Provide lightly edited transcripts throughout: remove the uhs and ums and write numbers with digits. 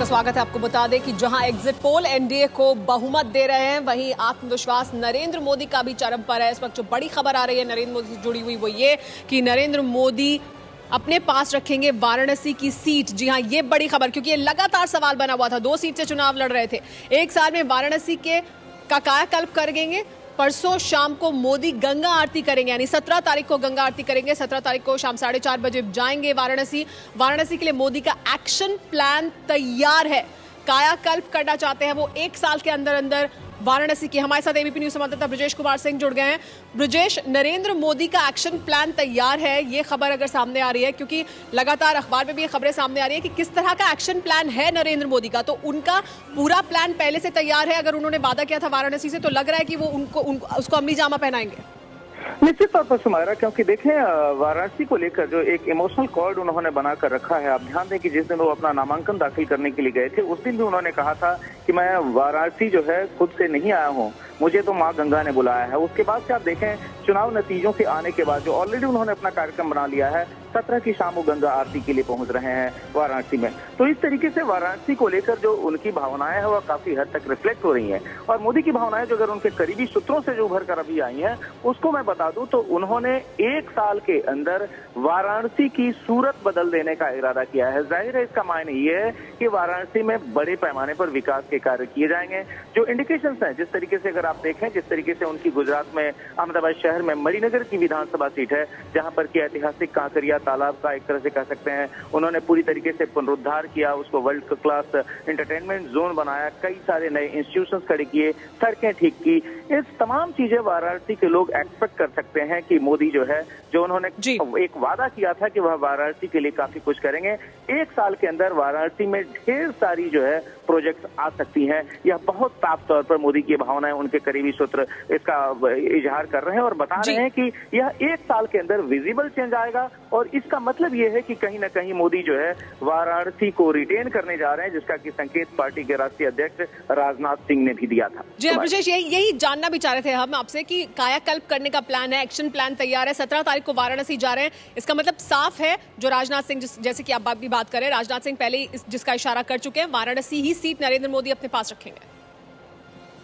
आपका स्वागत है। आपको बता दें कि जहां एग्जिट पोल एनडीए को बहुमत दे रहे हैं, वहीं आत्मविश्वास नरेंद्र मोदी का भी चरम पर है। इस वक्त जो बड़ी खबर आ रही है नरेंद्र मोदी से जुड़ी हुई, वो ये कि नरेंद्र मोदी अपने पास रखेंगे वाराणसी की सीट। जी हां, ये बड़ी खबर, क्योंकि ये लगातार सवाल बना हुआ था। 2 सीट से चुनाव लड़ रहे थे। एक साल में वाराणसी के कायाकल्प करेंगे। परसों शाम को मोदी गंगा आरती करेंगे, यानी 17 तारीख को गंगा आरती करेंगे। 17 तारीख को शाम 4:30 बजे जाएंगे वाराणसी के लिए मोदी का एक्शन प्लान तैयार है। कायाकल्प करना चाहते हैं वो 1 साल के अंदर अंदर वाराणसी की। हमारे साथ एबीपी न्यूज संवाददाता ब्रजेश कुमार सिंह जुड़ गए हैं। ब्रजेश, नरेंद्र मोदी का एक्शन प्लान तैयार है, ये खबर अगर सामने आ रही है, क्योंकि लगातार अखबार में भी ये खबरें सामने आ रही है कि किस तरह का एक्शन प्लान है नरेंद्र मोदी का, तो उनका पूरा प्लान पहले से तैयार है। अगर उन्होंने वादा किया था वाराणसी से, तो लग रहा है कि वो उसको अमली जामा पहनाएंगे। निश्चित तौर पर सुमायरा, क्योंकि देखें वाराणसी को लेकर जो एक इमोशनल कॉर्ड उन्होंने बनाकर रखा है। आप ध्यान दें कि जिस दिन वो अपना नामांकन दाखिल करने के लिए गए थे, उस दिन भी उन्होंने कहा था कि मैं वाराणसी जो है खुद से नहीं आया हूँ, मुझे तो माँ गंगा ने बुलाया है। उसके बाद से आप देखें चुनाव नतीजों के आने के बाद जो ऑलरेडी उन्होंने अपना कार्यक्रम बना लिया है, 17 की शाम वो गंगा आरती के लिए पहुंच रहे हैं वाराणसी में। तो इस तरीके से वाराणसी को लेकर जो उनकी भावनाएं हैं वो काफी हद तक रिफ्लेक्ट हो रही हैं। और मोदी की भावनाएं जो अगर उनके करीबी सूत्रों से जो उभर कर अभी आई हैं, उसको मैं बता दूं तो उन्होंने 1 साल के अंदर वाराणसी की सूरत बदल देने का इरादा किया है। जाहिर है इसका मायने ये है कि वाराणसी में बड़े पैमाने पर विकास के कार्य किए जाएंगे। जो इंडिकेशंस हैं, जिस तरीके से अगर आप देखें, जिस तरीके से उनकी गुजरात में अहमदाबाद शहर में मणिनगर की विधानसभा सीट है, जहां पर की ऐतिहासिक कांकरिया तालाब का एक तरह से कह सकते हैं उन्होंने पूरी तरीके से पुनरुद्धार किया, उसको वर्ल्ड क्लास एंटरटेनमेंट जोन बनाया, कई सारे नए इंस्टीट्यूशंस खड़े किए, सड़कें ठीक की। इस तमाम चीजें वाराणसी के लोग एक्सपेक्ट कर सकते हैं कि मोदी जो है, जो उन्होंने एक वादा किया था कि वह वाराणसी के लिए काफी कुछ करेंगे, 1 साल के अंदर वाराणसी में ढेर सारी जो है प्रोजेक्ट्स आ सकती हैं। यह बहुत साफ तौर पर मोदी की भावनाएं, उनके करीबी सूत्र इसका इजहार कर रहे हैं और बता रहे हैं कि यह 1 साल के अंदर विजिबल चेंज आएगा। और इसका मतलब यह है कि कहीं ना कहीं मोदी जो है वाराणसी को रिटेन करने जा रहे हैं, जिसका कि संकेत पार्टी के राष्ट्रीय अध्यक्ष राजनाथ सिंह ने भी दिया था। जी ब्रजेश, यही जानना भी चाह रहे थे हम आपसे कि कायाकल्प करने का प्लान है, एक्शन प्लान तैयार है, 17 तारीख को वाराणसी जा रहे हैं। इसका मतलब साफ है, जो राजनाथ सिंह, जैसे कि आप भी बात करें, राजनाथ सिंह पहले ही जिसका इशारा कर चुके हैं, वाराणसी ही सीट नरेंद्र मोदी अपने पास रखेंगे।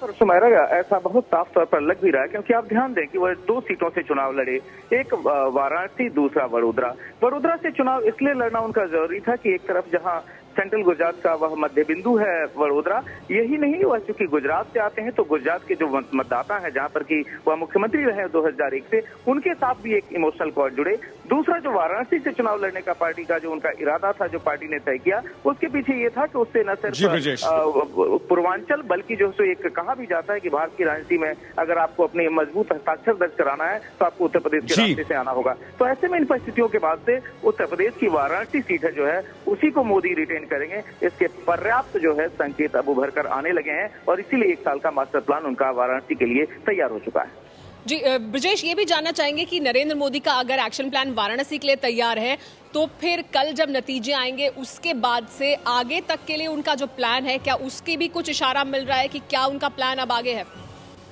और सुमायरा, ऐसा बहुत साफ तौर पर लग भी रहा है, क्योंकि आप ध्यान दें कि वह 2 सीटों से चुनाव लड़े, एक वाराणसी, दूसरा वडोदरा से चुनाव इसलिए लड़ना उनका जरूरी था कि एक तरफ जहां सेंट्रल गुजरात का वह मध्य बिंदु है वडोदरा, यही नहीं वह चूंकि गुजरात से आते हैं, तो गुजरात के जो मतदाता हैं, जहां पर कि वह मुख्यमंत्री रहे 2001 से, उनके साथ भी एक इमोशनल कॉर्ड जुड़े। दूसरा, जो वाराणसी से चुनाव लड़ने का पार्टी का जो उनका इरादा था, जो पार्टी ने तय किया, उसके पीछे ये था कि उससे न सिर्फ पूर्वांचल बल्कि जो एक कहा भी जाता है कि भारत की राजनीति में अगर आपको अपने मजबूत हस्ताक्षर दर्ज कराना है तो आपको उत्तर प्रदेश के रास्ते से आना होगा। तो ऐसे में इन परिस्थितियों के बाद से उत्तर प्रदेश की वाराणसी सीट है जो है, उसी को मोदी रिटेन करेंगे। इसके पर्याप्त जो है संकेत अब उभर कर आने लगे हैं और इसीलिए 1 साल का मास्टर प्लान उनका वाराणसी के लिए तैयार हो चुका है। जी ब्रजेश, ये भी जानना चाहेंगे कि नरेंद्र मोदी का अगर एक्शन प्लान वाराणसी के लिए तैयार है, तो फिर कल जब नतीजे आएंगे उसके बाद से आगे तक के लिए उनका जो प्लान है, क्या उसकी भी कुछ इशारा मिल रहा है कि क्या उनका प्लान अब आगे है?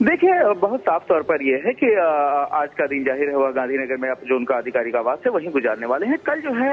देखिए, बहुत साफ तौर पर यह है कि आज का दिन जाहिर है वह गांधीनगर में जो उनका आधिकारिक आवास है वहीं गुजारने वाले हैं। कल जो है,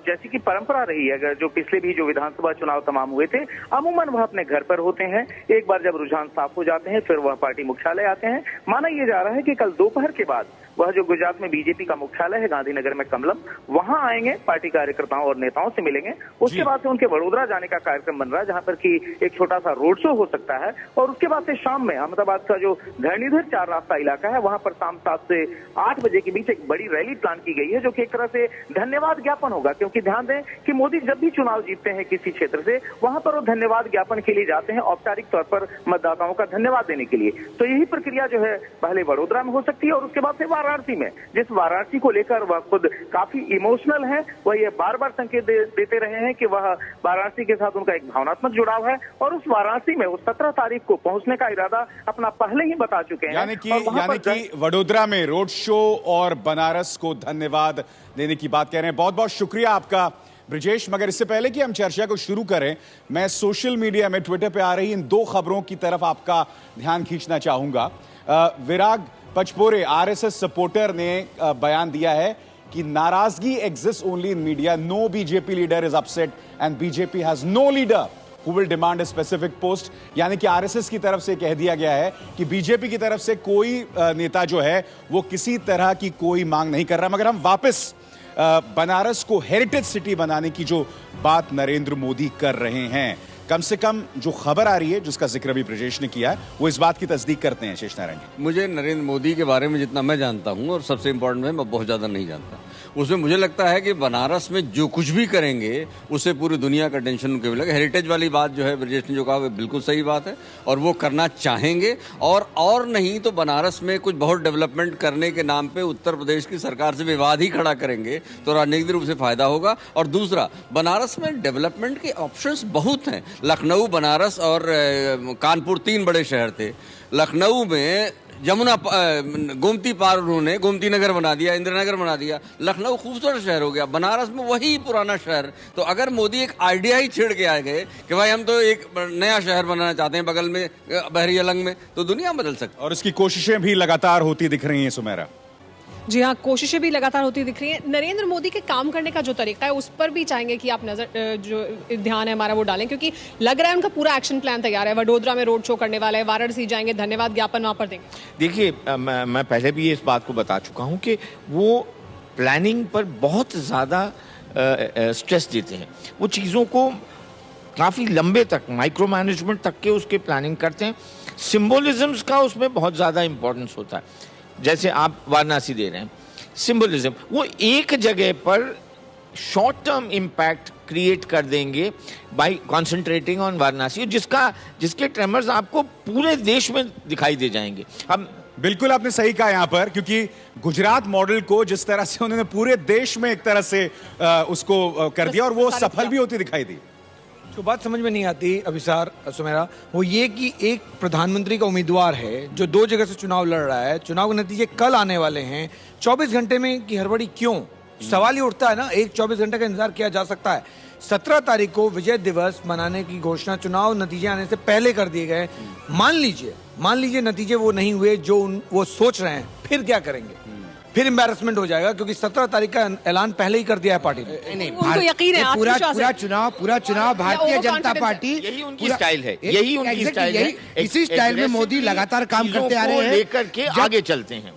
जैसी कि परंपरा रही है, अगर जो पिछले भी जो विधानसभा चुनाव तमाम हुए थे, अमूमन वह अपने घर पर होते हैं। एक बार जब रुझान साफ हो जाते हैं, फिर वह पार्टी मुख्यालय आते हैं। माना यह जा रहा है कि कल दोपहर के बाद वह जो गुजरात में बीजेपी का मुख्यालय है गांधीनगर में कमलम, वहां आएंगे, पार्टी कार्यकर्ताओं और नेताओं से मिलेंगे। उसके बाद से उनके वडोदरा जाने का कार्यक्रम बन रहा है, जहां पर कि एक छोटा सा रोड शो हो सकता है। और उसके बाद से शाम में अहमदाबाद का जो धरणीधर 4 रास्ता इलाका है, वहां पर शाम 7 से 8 बजे के बीच एक बड़ी रैली प्लान की गई है, जो कि एक तरह से धन्यवाद ज्ञापन होगा। क्योंकि ध्यान दें कि मोदी जब भी चुनाव जीतते हैं किसी क्षेत्र से, वहां पर वो धन्यवाद ज्ञापन के लिए जाते हैं, औपचारिक तौर पर मतदाताओं का धन्यवाद देने के लिए। तो यही प्रक्रिया जो है पहले वडोदरा में हो सकती है और उसके बाद से वाराणसी में, जिस वाराणसी को लेकर वह खुद काफी इमोशनल है। वह ये बार बार संकेत देते रहे हैं कि वह वाराणसी के साथ उनका एक भावनात्मक जुड़ाव है और उस वाराणसी में उस 17 तारीख को पहुंचने का इरादा अपना पहले ही बता चुके हैं। यानी कि वडोदरा में रोड शो और बनारस को धन्यवाद देने की बात कह रहे हैं। बहुत बहुत शुक्रिया आपका ब्रजेश। मगर इससे पहले कि हम चर्चा को शुरू करें, मैं सोशल मीडिया में ट्विटर पे आ रही इन 2 खबरों की तरफ आपका ध्यान खींचना चाहूंगा। विराग पचपोरे, आरएसएस सपोर्टर ने बयान दिया है कि नाराजगी exist only in media, no BJP leader is upset and BJP has no leader. Who will demand a specific post, यानी कि आरएसएस की तरफ से कह दिया गया है कि बीजेपी की तरफ से कोई नेता जो है वो किसी तरह की कोई मांग नहीं कर रहा। मगर हम वापस बनारस को हेरिटेज सिटी बनाने की जो बात नरेंद्र मोदी कर रहे हैं, कम से कम जो खबर आ रही है जिसका जिक्र भी ब्रजेश ने किया है, वो इस बात की तस्दीक करते हैं। शेष नारायण जी, मुझे नरेंद्र मोदी के बारे में जितना मैं जानता हूं, और सबसे इंपॉर्टेंट है मैं बहुत ज़्यादा नहीं जानता, उसमें मुझे लगता है कि बनारस में जो कुछ भी करेंगे उससे पूरी दुनिया का टेंशन उनके मिलेगा। हेरिटेज वाली बात जो है ब्रजेश ने जो कहा वो बिल्कुल सही बात है, और वो करना चाहेंगे। और नहीं तो बनारस में कुछ बहुत डेवलपमेंट करने के नाम पे उत्तर प्रदेश की सरकार से विवाद ही खड़ा करेंगे तो राजनीतिक रूप से फायदा होगा। और दूसरा, बनारस में डेवलपमेंट के ऑप्शंस बहुत हैं। लखनऊ, बनारस और कानपुर 3 बड़े शहर थे। लखनऊ में यमुना गोमती पार उन्होंने गोमती नगर बना दिया, इंदिरा नगर बना दिया, लखनऊ खूबसूरत शहर हो गया। बनारस में वही पुराना शहर। तो अगर मोदी एक आइडिया ही छेड़ के आ गए कि भाई हम तो एक नया शहर बनाना चाहते हैं बगल में बहरी अलंग में, तो दुनिया बदल सकती है। और इसकी कोशिशें भी लगातार होती दिख रही हैं सुमेरा। जी हाँ, कोशिशें भी लगातार होती दिख रही हैं। नरेंद्र मोदी के काम करने का जो तरीका है उस पर भी चाहेंगे कि आप नजर जो ध्यान है हमारा वो डालें, क्योंकि लग रहा है उनका पूरा एक्शन प्लान तैयार है। वडोदरा में रोड शो करने वाला है, वाराणसी जाएंगे, धन्यवाद ज्ञापन वहां पर देंगे। देखिए, मैं पहले भी इस बात को बता चुका हूं कि वो प्लानिंग पर बहुत ज़्यादा स्ट्रेस देते हैं। वो चीज़ों को काफ़ी लंबे तक, माइक्रो मैनेजमेंट तक के उसके प्लानिंग करते हैं। सिम्बोलिज्म्स का उसमें बहुत ज़्यादा इंपॉर्टेंस होता है। जैसे आप वाराणसी दे रहे हैं, सिंबलिज्म, वो एक जगह पर शॉर्ट टर्म इम्पैक्ट क्रिएट कर देंगे बाय कॉन्सेंट्रेटिंग ऑन वाराणसी, जिसके ट्रेमर्स आपको पूरे देश में दिखाई दे जाएंगे। अब बिल्कुल आपने सही कहा यहां पर, क्योंकि गुजरात मॉडल को जिस तरह से उन्होंने पूरे देश में एक तरह से उसको कर दिया और वो सफल भी होती दिखाई दी। जो बात समझ में नहीं आती अभिसार सुमेरा, वो ये कि एक प्रधानमंत्री का उम्मीदवार है जो 2 जगह से चुनाव लड़ रहा है, चुनाव के नतीजे कल आने वाले हैं, 24 घंटे में की हड़बड़ी क्यों? सवाल ये उठता है ना, एक 24 घंटे का इंतजार किया जा सकता है। 17 तारीख को विजय दिवस मनाने की घोषणा चुनाव नतीजे आने से पहले कर दिए गए। मान लीजिए नतीजे वो नहीं हुए जो वो सोच रहे हैं, फिर क्या करेंगे? फिर एम्बैरेसमेंट हो जाएगा, क्योंकि 17 तारीख का ऐलान पहले ही कर दिया है पार्टी ने। उनको यकीन है, पूरा चुनाव भारतीय जनता पार्टी, यही उनकी स्टाइल है, यही उनकी स्टाइल है। इसी स्टाइल में मोदी लगातार काम करते आ रहे हैं, लेकर के आगे चलते हैं।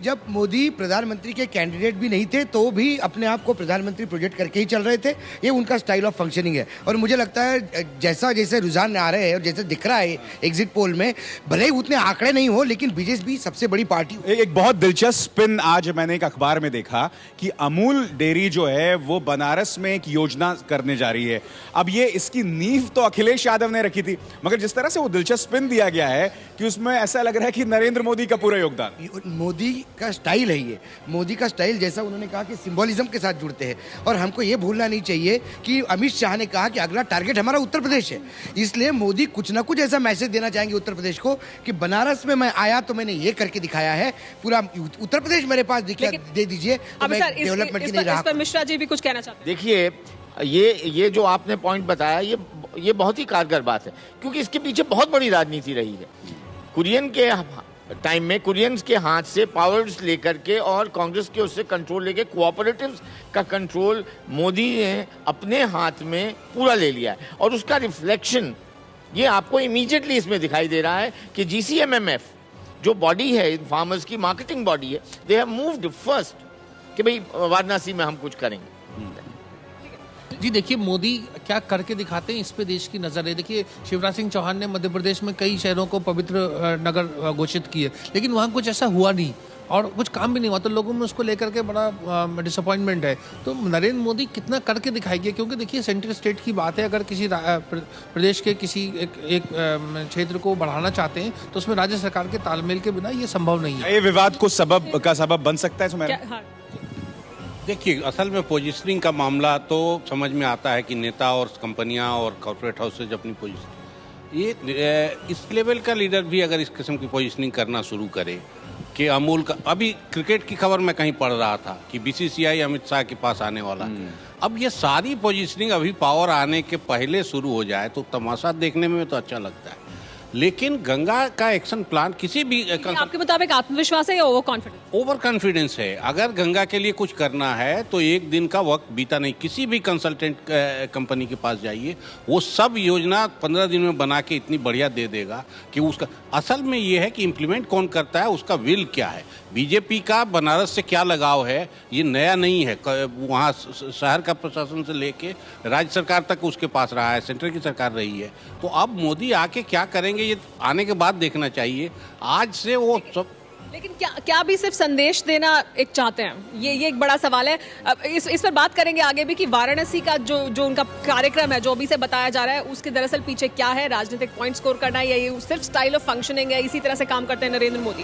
जब मोदी प्रधानमंत्री के कैंडिडेट भी नहीं थे तो भी अपने आप को प्रधानमंत्री प्रोजेक्ट करके ही चल रहे थे। ये उनका स्टाइल ऑफ फंक्शनिंग है। और मुझे लगता है जैसा जैसे रुझान आ रहे हैं और जैसे दिख रहा है एग्जिट पोल में, भले ही उतने आंकड़े नहीं हो, लेकिन बीजेपी सबसे बड़ी पार्टी। एक बहुत दिलचस्प स्पिन आज मैंने एक अखबार में देखा कि अमूल डेयरी जो है वो बनारस में एक योजना करने जा रही है। अब ये इसकी नींव तो अखिलेश यादव ने रखी थी, मगर जिस तरह से वो दिलचस्प स्पिन दिया गया है कि उसमें ऐसा लग रहा है कि नरेंद्र मोदी का पूरा योगदान। मोदी का स्टाइल है ये, मोदी का स्टाइल, जैसा उन्होंने कहा कि सिंबोलिज्म के साथ जुड़ते हैं। और हमको ये भूलना नहीं चाहिए कि अमित शाह ने कहा कि अगला टारगेट हमारा उत्तर प्रदेश है, इसलिए मोदी कुछ ना कुछ ऐसा मैसेज देना चाहेंगे उत्तर प्रदेश को कि बनारस में मैं आया तो मैंने ये करके दिखाया है, पूरा उत्तर प्रदेश मेरे पास दे दीजिए, तो मैं डेवलपमेंट की नहीं रहा। इस पर मिश्रा जी भी कुछ कहना चाहते हैं। देखिए, ये जो आपने पॉइंट बताया, ये बहुत ही कारगर बात है, क्योंकि इसके पीछे बहुत बड़ी राजनीति रही है। कुरियन के टाइम में कुरियंस के हाथ से पावर्स लेकर के और कांग्रेस के उससे कंट्रोल लेके कोऑपरेटिव्स का कंट्रोल मोदी ने अपने हाथ में पूरा ले लिया है। और उसका रिफ्लेक्शन ये आपको इमीडिएटली इसमें दिखाई दे रहा है कि GCMMF जो बॉडी है, फार्मर्स की मार्केटिंग बॉडी है, दे हैव मूव्ड फर्स्ट कि भाई वाराणसी में हम कुछ करेंगे। जी देखिए, मोदी क्या करके दिखाते हैं इस पे देश की नज़र है। देखिए, शिवराज सिंह चौहान ने मध्य प्रदेश में कई शहरों को पवित्र नगर घोषित किए, लेकिन वहाँ कुछ ऐसा हुआ नहीं और कुछ काम भी नहीं हुआ, तो लोगों में उसको लेकर के बड़ा डिसअपॉइंटमेंट है। तो नरेंद्र मोदी कितना करके दिखाएंगे, क्योंकि देखिए सेंट्रल स्टेट की बात है, अगर किसी प्रदेश के किसी एक क्षेत्र को बढ़ाना चाहते हैं तो उसमें राज्य सरकार के तालमेल के बिना ये संभव नहीं है। ये विवाद को सबब बन सकता है सुमेरा? देखिए, असल में पोजीशनिंग का मामला तो समझ में आता है कि नेता और कंपनियां और कॉर्पोरेट हाउसेज अपनी पोजीशन, ये इस लेवल का लीडर भी अगर इस किस्म की पोजीशनिंग करना शुरू करे कि अमूल का, अभी क्रिकेट की खबर मैं कहीं पढ़ रहा था कि BCCI अमित शाह के पास आने वाला है। अब ये सारी पोजीशनिंग अभी पावर आने के पहले शुरू हो जाए तो तमाशा देखने में तो अच्छा लगता है। लेकिन गंगा का एक्शन प्लान किसी भी आपके मुताबिक आत्मविश्वास है या ओवर कॉन्फिडेंस? ओवर कॉन्फिडेंस है। अगर गंगा के लिए कुछ करना है तो एक दिन का वक्त बीता नहीं। किसी भी कंसल्टेंट कंपनी के पास जाइए, वो सब योजना 15 दिन में बना के इतनी बढ़िया दे देगा कि उसका असल में ये है कि इम्प्लीमेंट कौन करता है, उसका विल क्या है। बीजेपी का बनारस से क्या लगाव है, ये नया नहीं है। वहाँ शहर का प्रशासन से लेके राज्य सरकार तक उसके पास रहा है, सेंटर की सरकार रही है। तो अब मोदी आके क्या करेंगे ये आने के बाद देखना चाहिए। आज से वो सब, लेकिन क्या भी सिर्फ संदेश देना एक चाहते हैं, ये एक बड़ा सवाल है। अब इस पर बात करेंगे आगे भी कि वाराणसी का जो उनका कार्यक्रम है, जो अभी से बताया जा रहा है, उसके दरअसल पीछे क्या है, राजनीतिक पॉइंट स्कोर करना है या ये सिर्फ स्टाइल ऑफ फंक्शनिंग है, इसी तरह से काम करते हैं नरेंद्र मोदी।